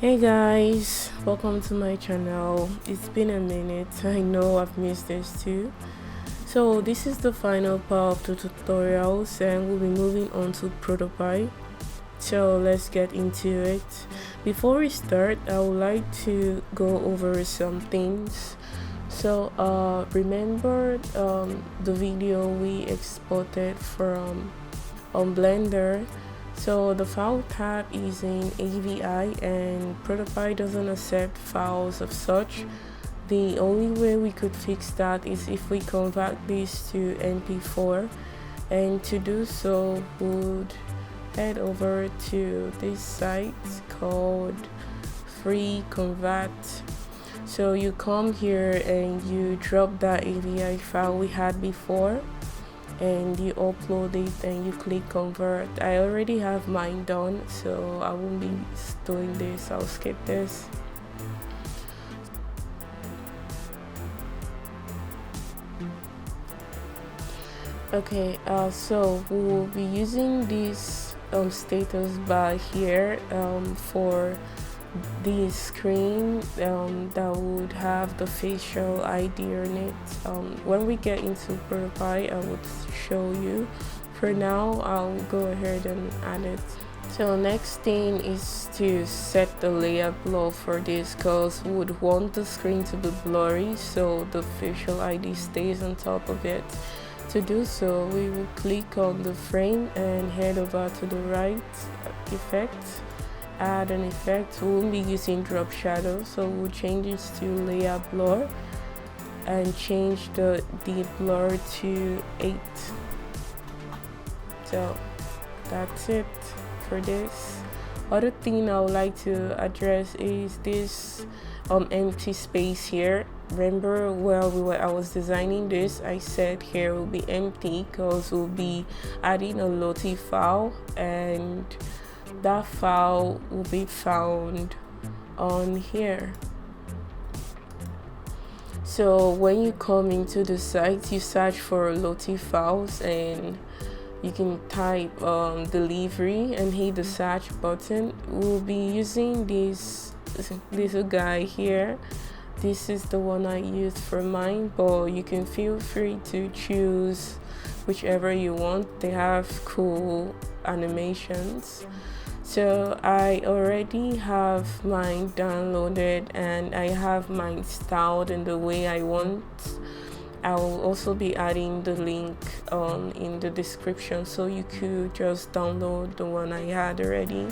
Hey guys, welcome to my channel. It's been a minute. I know I've missed this too. So this is the final part of the tutorials and we'll be moving on to Protopie. So let's get into it. Before we start, I would like to go over some things. So remember the video we exported from Blender. So the file tab is in AVI and Protopie doesn't accept files of such. The only way we could fix that is if we convert this to MP4, and to do so would head over to this site called free convert. So you come here and you drop that AVI file we had before and you upload it and you click convert. I already have mine done, so I won't be doing this. I'll skip this. Okay, so we will be using this status bar here for the screen that would have the facial ID on it. When we get into Protopie, I would show you. For now, I'll go ahead and add it. So next thing is to set the layer blur for this, because we would want the screen to be blurry so the facial ID stays on top of it. To do so, we will click on the frame and head over to the right, effect, add an effect. We won't be using drop shadow, so we'll change this to layer blur and change the blur to 8. So that's it for this. Other thing I would like to address is this empty space here. Remember I was designing this, I said here will be empty because we'll be adding a Lottie file, and that file will be found on here. So when you come into the site, you search for Lottie Files and you can type delivery and hit the search button. We'll be using this little guy here. This is the one I used for mine, but you can feel free to choose whichever you want. They have cool animations. So I already have mine downloaded and I have mine styled in the way I want. I will also be adding the link in the description, so you could just download the one I had already.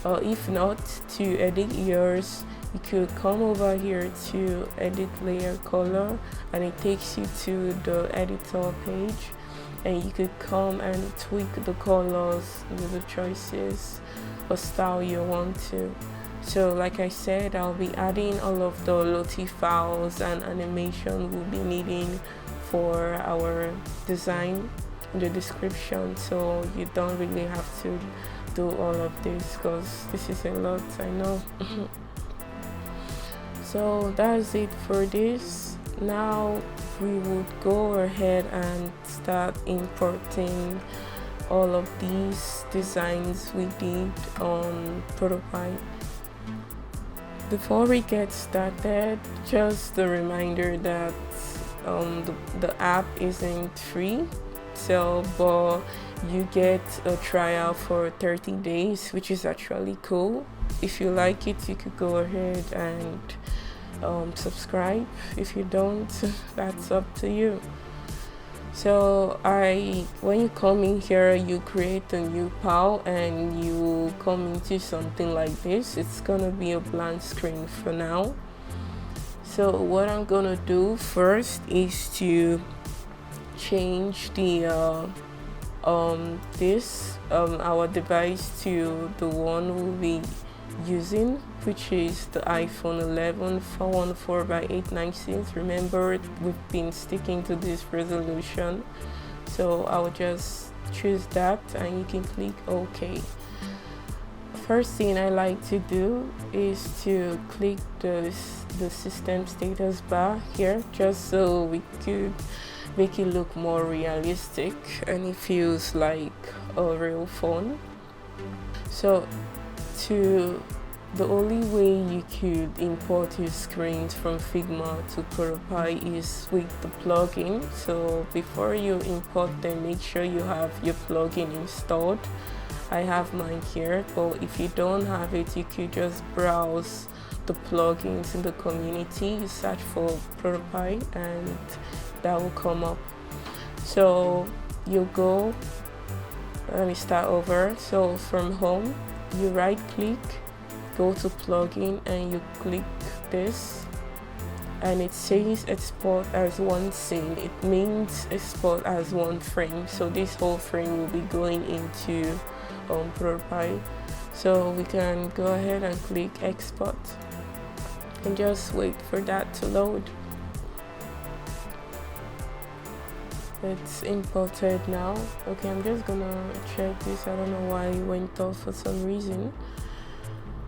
If not, to edit yours, you could come over here to edit layer color and it takes you to the editor page, and you could come and tweak the colors with the choices or style you want to. So like I said, I'll be adding all of the Lottie files and animation we'll be needing for our design in the description, so you don't really have to do all of this because this is a lot, I know. So that's it for this. Now we would go ahead and start importing all of these designs we did on Protopie. Before we get started, just a reminder that the app isn't free, so but you get a trial for 30 days, which is actually cool. If you like it, you could go ahead and subscribe. If you don't, that's up to you. So when you come in here, you create a new file and you come into something like this. It's gonna be a blank screen for now. So what I'm gonna do first is to change the our device to the one we'll be using, which is the iPhone 11 414x896. Remember, we've been sticking to this resolution, so I will just choose that and you can click OK. First thing I like to do is to click the system status bar here, just so we could make it look more realistic and it feels like a real phone. So to the only way you could import your screens from Figma to Protopie is with the plugin. So before you import them, make sure you have your plugin installed. I have mine here, but if you don't have it, you could just browse the plugins in the community. You search for Protopie and that will come up. So you go, let me start over. So from home, you right click, go to plugin, and you click this, and it says export as one scene. It means export as one frame. So this whole frame will be going into Protopie. So we can go ahead and click export and just wait for that to load. It's imported now. Okay, I'm just gonna check this. I don't know why it went off for some reason.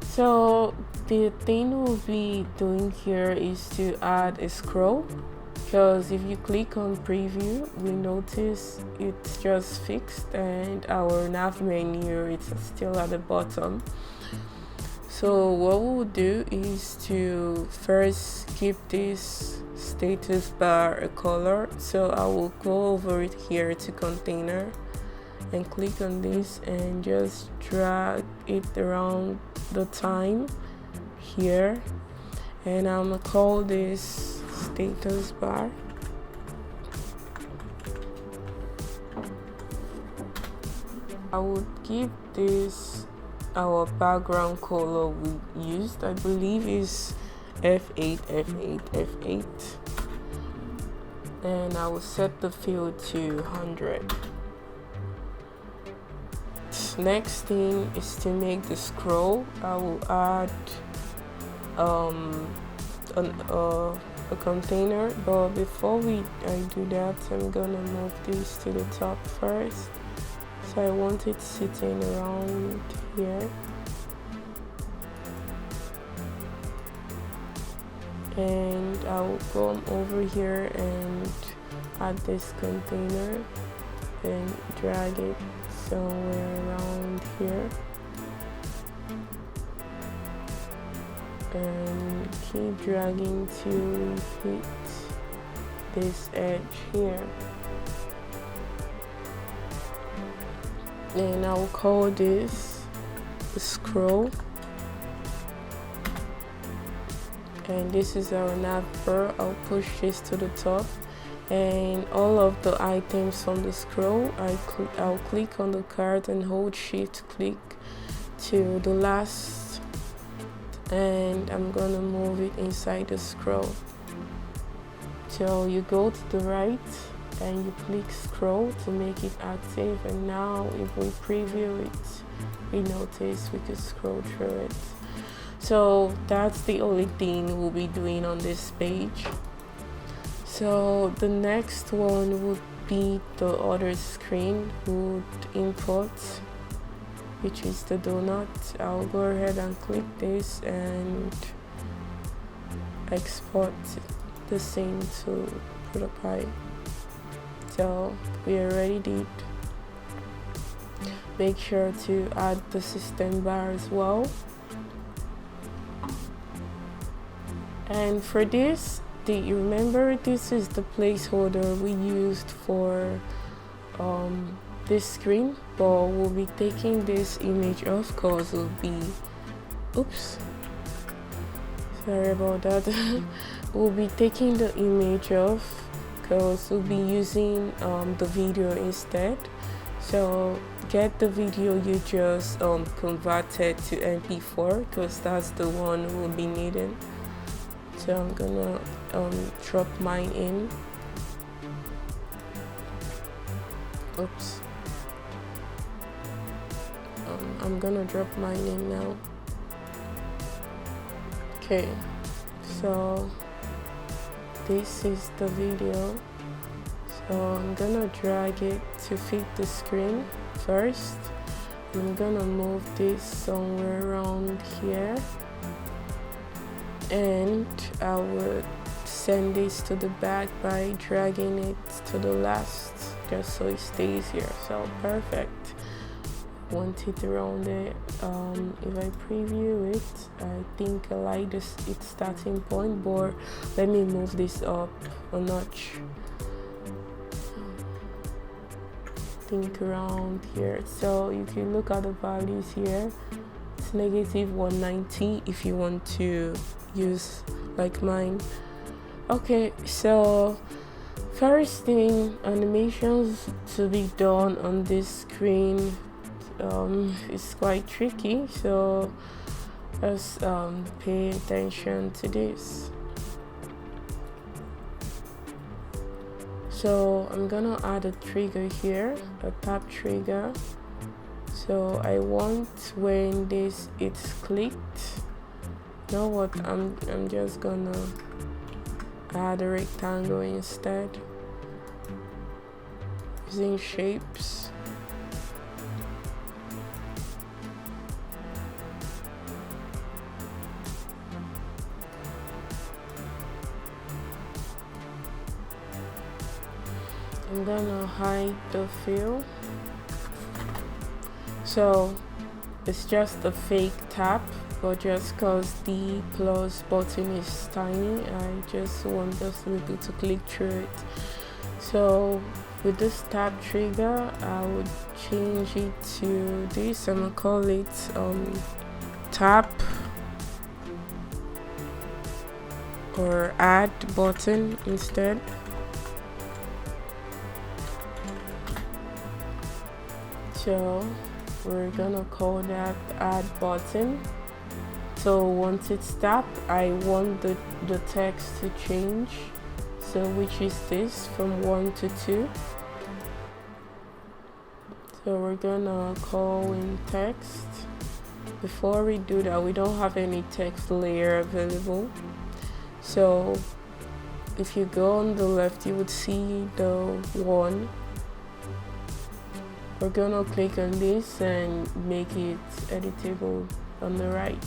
So the thing we'll be doing here is to add a scroll, because if you click on preview, we notice it's just fixed and our nav menu is still at the bottom. So what we'll do is to first give this status bar a color. So I will go over it here to container and click on this and just drag it around the time here, and I'm gonna call this status bar. I would give this our background color we used, I believe is F8, F8, F8, and I will set the field to 100. Next thing is to make the scroll. I will add a container, but before I do that, I'm gonna move this to the top first. So I want it sitting around here, and I will come over here and add this container and drag it somewhere around here and keep dragging to hit this edge here, and I'll call this the scroll, and this is our nav bar. I'll push this to the top, and all of the items from the scroll, I'll click on the card and hold shift click to the last, and I'm gonna move it inside the scroll. So you go to the right and you click scroll to make it active, and now if we preview it, we notice we could scroll through it. So that's the only thing we'll be doing on this page. So the next one would be the other screen would import, which is the donut. I'll go ahead and click this and export the scene to Protopie. So we already did. Make sure to add the system bar as well. And for this, you remember this is the placeholder we used for this screen, but we'll be taking this image off because we'll be, oops, sorry about that. We'll be taking the image off because we'll be using the video instead. So get the video you just converted to MP4, because that's the one we'll be needing. So I'm gonna drop mine in. Oops. I'm gonna drop mine in now. Okay, so this is the video. So I'm gonna drag it to fit the screen first. I'm gonna move this somewhere around here, and I would send this to the back by dragging it to the last, just so it stays here. So perfect. want it around there. If I preview it, I think I like this its starting point, but let me move this up a notch. Think around here, so you can look at the values here. It's -190 if you want to use like mine. Okay, so first thing, animations to be done on this screen is quite tricky, so let's pay attention to this. So I'm gonna add a trigger here, a tap trigger. So I want when it's clicked. You know what? I'm just gonna add a rectangle instead, using shapes. I'm gonna hide the fill. So it's just a fake tap, but just cause the plus button is tiny, I just want us to be able to click through it. So with this tap trigger, I would change it to this. I'm gonna call it tap or add button instead. So we're gonna call that add button. So once it's tapped, I want the text to change, so which is this, from 1 to 2. So we're gonna call in text. Before we do that, we don't have any text layer available, so if you go on the left, you would see the 1. We're gonna click on this and make it editable on the right.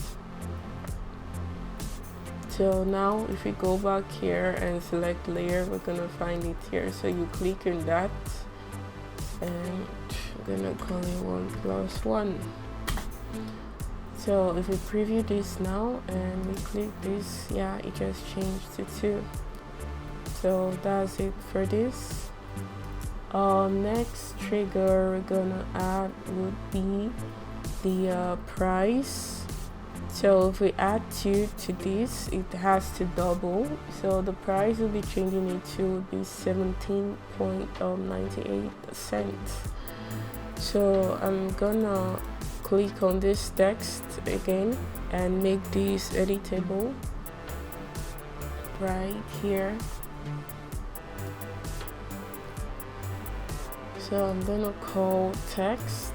So now if we go back here and select layer, we're gonna find it here. So you click on that and we're gonna call it 1+1. So if we preview this now and we click this, yeah, it just changed to 2. So that's it for this. Next trigger we're gonna add would be the price. So if we add 2 to this, it has to double. So the price will be changing it to would be 17.98 cents. So I'm gonna click on this text again and make this editable right here. So I'm gonna call text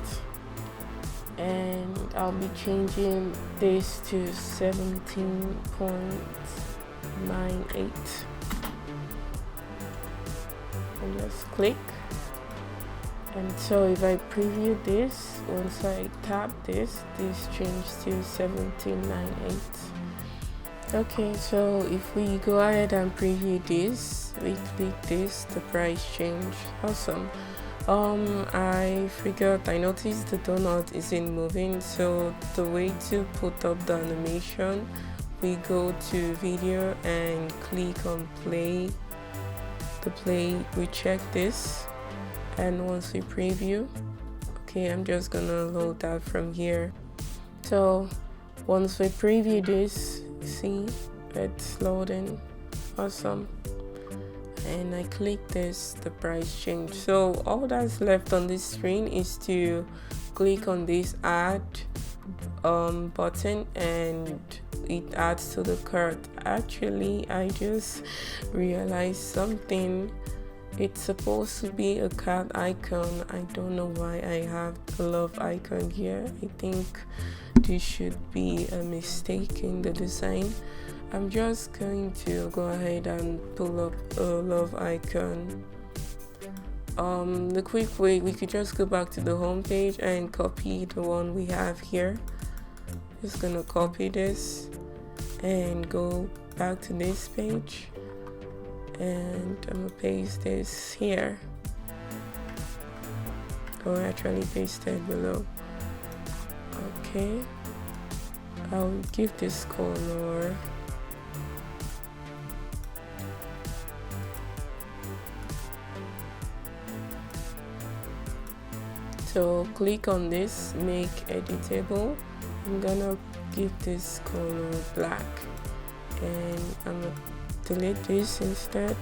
and I'll be changing this to 17.98 and just click. And so if I preview this, once I tap this changed to 17.98. Okay, so if we go ahead and preview this, we click this, the price change. Awesome. I noticed the donut isn't moving, so the way to put up the animation, we go to video and click on play. We check this, and once we preview, okay, I'm just gonna load that from here. So once we preview this, see it's loading. Awesome. And I click this, the price change. So all that's left on this screen is to click on this add button and it adds to the cart. Actually, I just realized something. It's supposed to be a cat icon. I don't know why I have a love icon here. I think this should be a mistake in the design. I'm just going to go ahead and pull up a love icon. The quick way, we could just go back to the home page and copy the one we have here. Just gonna copy this and go back to this page, and I'm gonna paste this here, or actually paste it below. Okay, I'll give this color. So click on this, make editable. I'm gonna give this color black, and I'm gonna delete this instead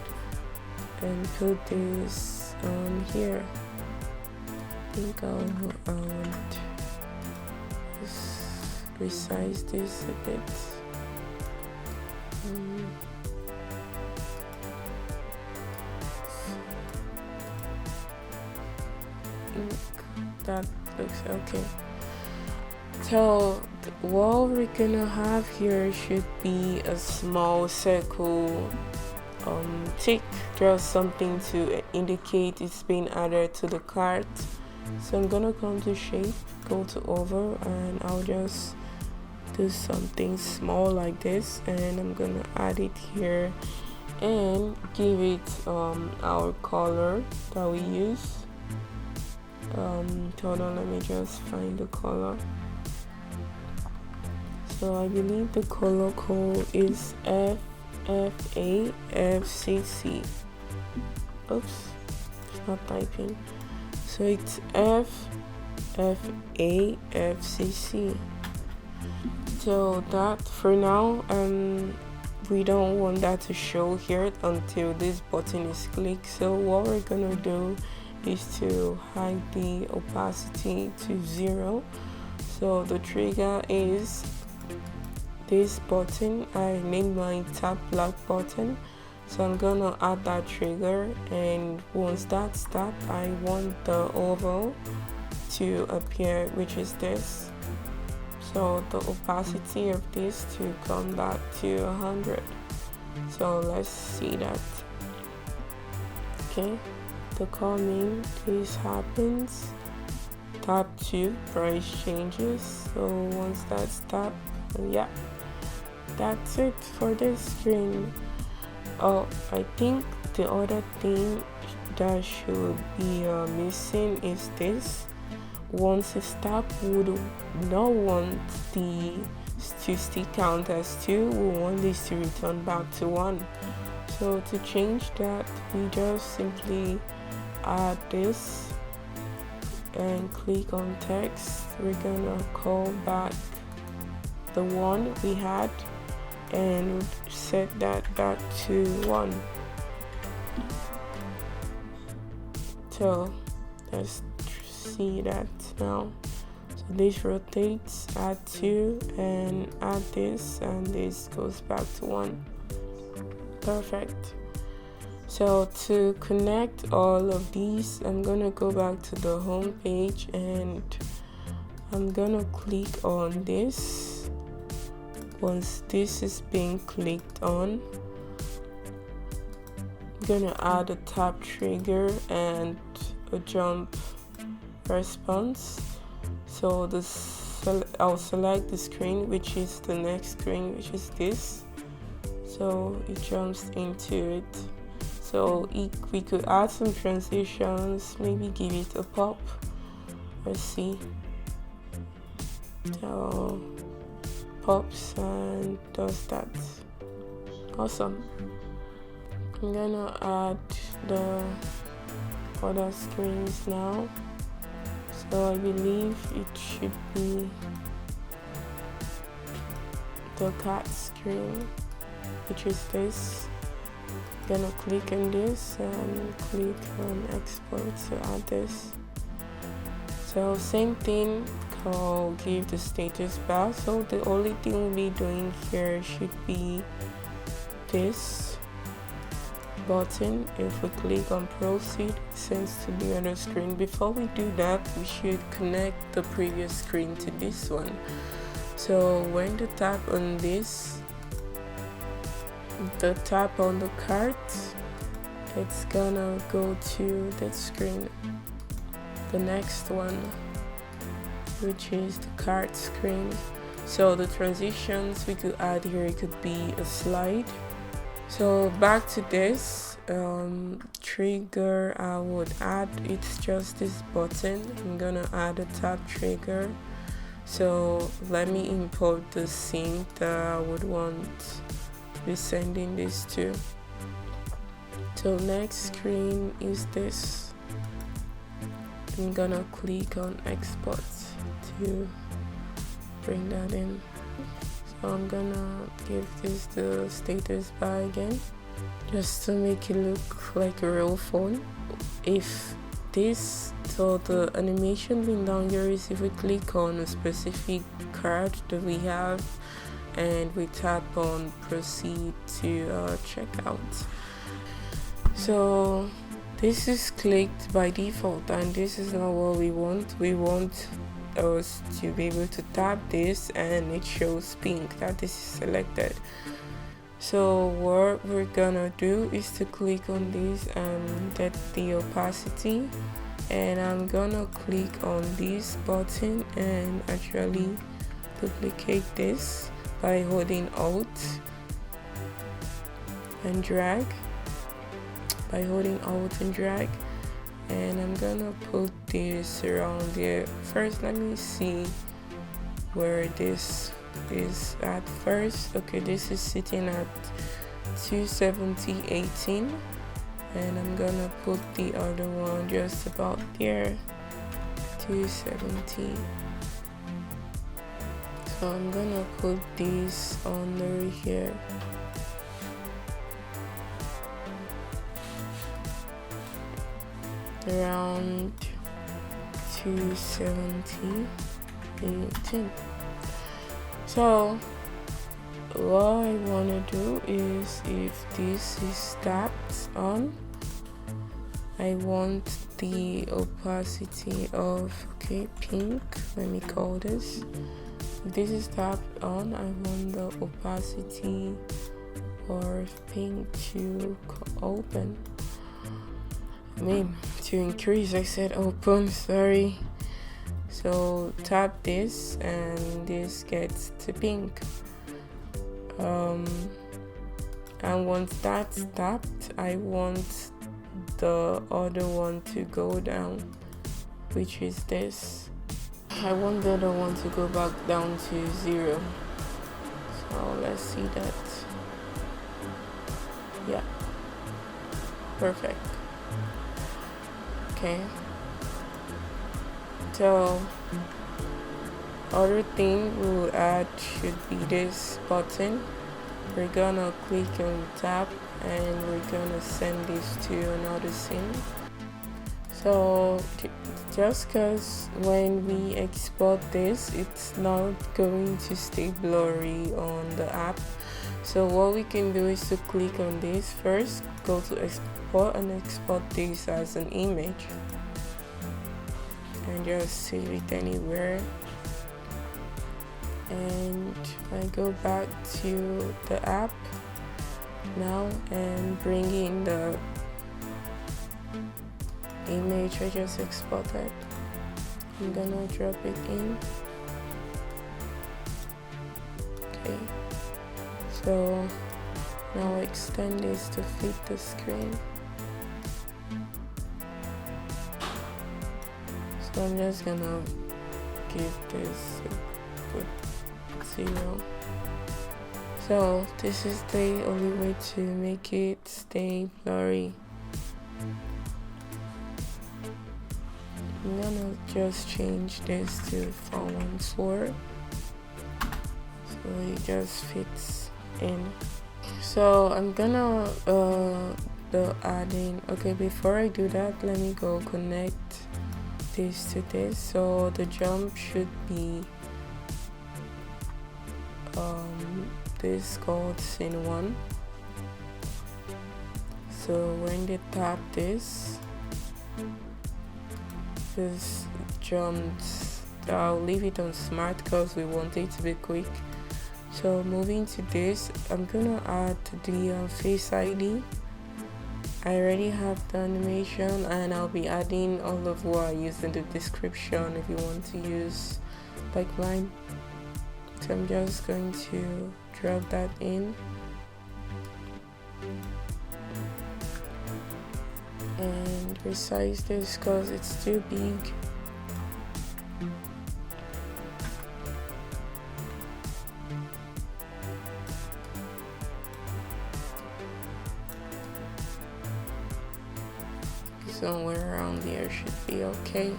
and put this on here. I think I'll just resize this a bit. That looks okay. So what we're gonna have here should be a small circle tick, just something to indicate it's been added to the cart. So I'm gonna come to shape, go to over, and I'll just do something small like this, and I'm gonna add it here and give it our color that we use. Hold on, let me just find the color. So I believe the color code is FFAFCC. Oops, it's not typing. So it's FFAFCC. So that for now, we don't want that to show here until this button is clicked. So what we're gonna do is to hide the opacity to 0. So the trigger is this button. I named my tap black button, so I'm gonna add that trigger, and once that's tapped, I want the oval to appear, which is this. So the opacity of this to come back to 100. So let's see that. Okay, the coming, this happens. Tap 2, price changes. So once that's tapped, yeah, that's it for this screen. Oh, I think the other thing that should be missing is this. Once it's tapped, we would not want the to stick count as 2. We want this to return back to 1. So to change that, we just simply add this and click on text. We're gonna call back the one we had and set that back to 1. So let's see that now. So this rotates, add 2, and add this, and this goes back to 1. Perfect. So to connect all of these, I'm gonna go back to the home page, and I'm gonna click on this. Once this is being clicked on, I'm gonna add a tap trigger and a jump response. So I'll select the screen, which is the next screen, which is this. So it jumps into it. So we could add some transitions, maybe give it a pop. Let's see. So pops and does that. Awesome. I'm gonna add the other screens now. So I believe it should be the cat screen, which is this. Gonna click on this and click on export to add this. So same thing, I'll give the status bar. So the only thing we'll be doing here should be this button. If we click on proceed, it sends to the other screen. Before we do that, we should connect the previous screen to this one. So when the tap on this, the tap on the cart, it's gonna go to that screen, the next one, which is the cart screen. So the transitions we could add here, it could be a slide. So back to this trigger, I would add, it's just this button. I'm gonna add a tap trigger. So let me import the scene that I would want to be sending this to. So next screen is this. I'm gonna click on export to bring that in. So I'm gonna give this the status bar again, just to make it look like a real phone. If this, so the animation being down here is if we click on a specific card that we have and we tap on proceed to checkout. So this is clicked by default, and this is not what we want. We want us to be able to tap this and it shows pink that this is selected. So what we're gonna do is to click on this and get the opacity, and I'm gonna click on this button and actually duplicate this by holding Alt and drag. And I'm gonna put this around there. First, let me see where this is at first. Okay, this is sitting at 270.18, and I'm gonna put the other one just about there, 270. So I'm gonna put this under here. Around 270.18. So what I want to do is, if this is tapped on, I want the opacity of, okay, pink, let me call this. If this is tapped on, I want the opacity of pink to open. To increase, I said open, sorry. So tap this and this gets to pink. And once that's tapped, I want the other one to go down, which is this. I want the other one to go back down to 0. So let's see that. Yeah, perfect. Okay, so other thing we'll add should be this button. We're gonna click on tap and we're gonna send this to another scene. So just because when we export this, it's not going to stay blurry on the app. So what we can do is to click on this first, go to export and export this as an image, and just save it anywhere. And I go back to the app now and bring in the image I just exported. I'm gonna drop it in. Okay, so now extend this to fit the screen. So I'm just gonna give this a good 0. So this is the only way to make it stay blurry. I'm gonna just change this to 414 so it just fits in. So I'm gonna add in. Okay, before I do that, let me go connect this to this. So the jump should be this called scene 1. So when they tap this jumps. I'll leave it on smart because we want it to be quick. So moving to this, I'm gonna add the face ID. I already have the animation, and I'll be adding all of what I use in the description if you want to use like mine. So I'm just going to drop that in and resize this because it's too big. somewhere around there should be okay.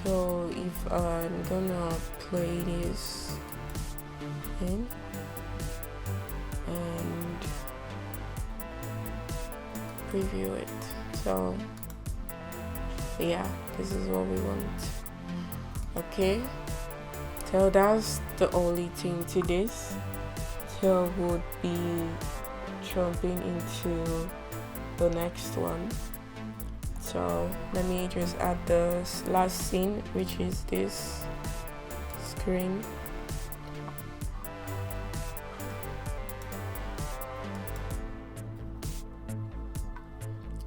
So if I'm gonna play this in and preview it, so yeah, this is what we want. Okay, so that's the only thing to this. So we'll be jumping into the next one. So let me just add the last scene, which is this screen.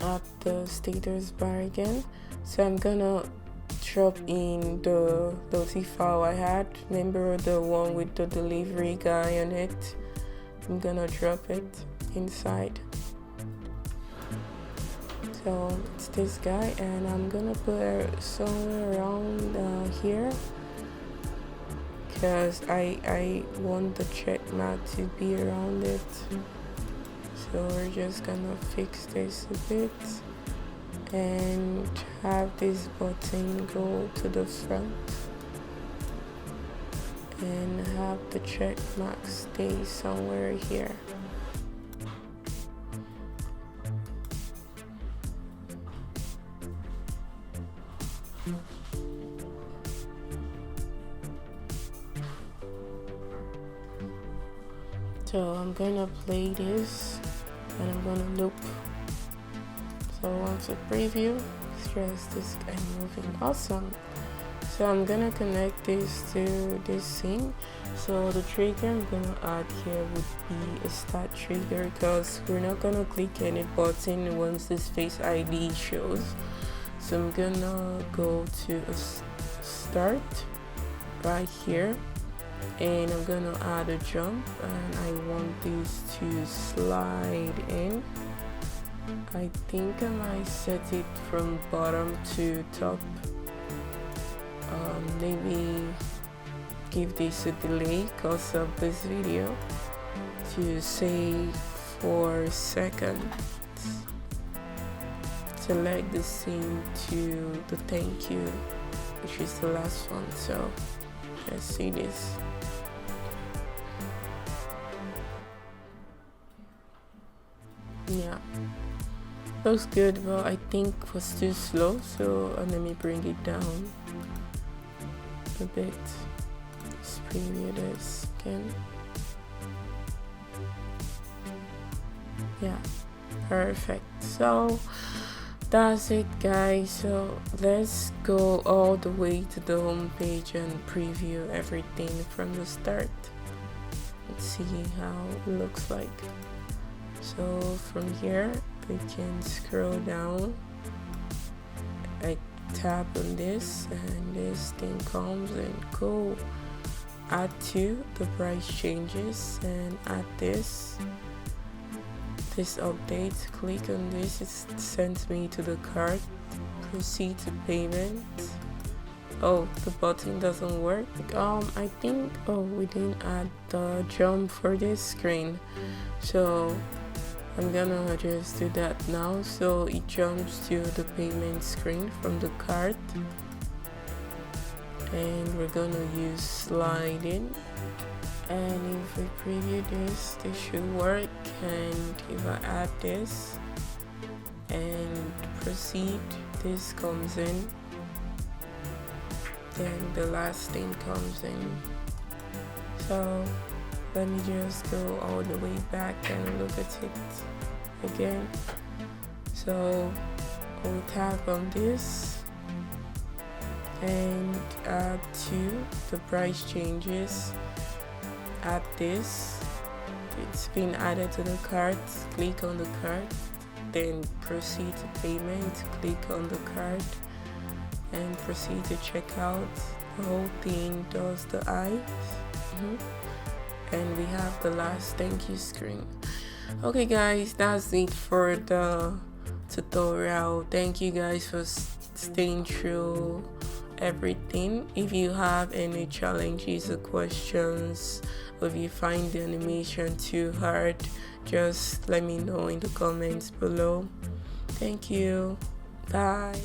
Add the status bar again. So I'm gonna drop in the Lottie file I had. Remember the one with the delivery guy on it? I'm gonna drop it inside. So it's this guy, and I'm gonna put it somewhere around here, because I want the check mark to be around it. So we're just gonna fix this a bit and have this button go to the front and have the check mark stay somewhere here. So I'm gonna play this and I'm gonna loop. So once a preview, it's just this guy moving. Awesome. So I'm gonna connect this to this scene. So the trigger I'm gonna add here would be a start trigger, because we're not gonna click any button once this face ID shows. So I'm gonna go to a start right here, and I'm gonna add a jump, and I want this to slide in. I think I might set it from bottom to top. Maybe give this a delay because of this video to say 4 seconds. Select the scene to the thank you, which is the last one. So let's see this. Yeah, looks good, but I think it was too slow, so let me bring it down a bit. Let's preview this again. Yeah, perfect. So that's it, guys. So let's go all the way to the home page and preview everything from the start. Let's see how it looks like. So from here we can scroll down. I tap on this and this thing comes and go add to the price changes and add this update. Click on this, it sends me to the cart. Proceed to payment. Oh, the button doesn't work. I think we didn't add the jump for this screen, so I'm gonna just do that now. So it jumps to the payment screen from the cart, and we're gonna use sliding. And if we preview this should work. And if I add this and proceed, this comes in, then the last thing comes in. So let me just go all the way back and look at it again. So I'll tap on this and add to the price changes. Add this, it's been added to the cart. Click on the cart, then proceed to payment. Click on the cart and proceed to checkout. The whole thing does the eyes. And we have the last thank you screen. Okay guys, that's it for the tutorial. Thank you guys for staying through everything. If you have any challenges or questions, or if you find the animation too hard, just let me know in the comments below. Thank you. Bye.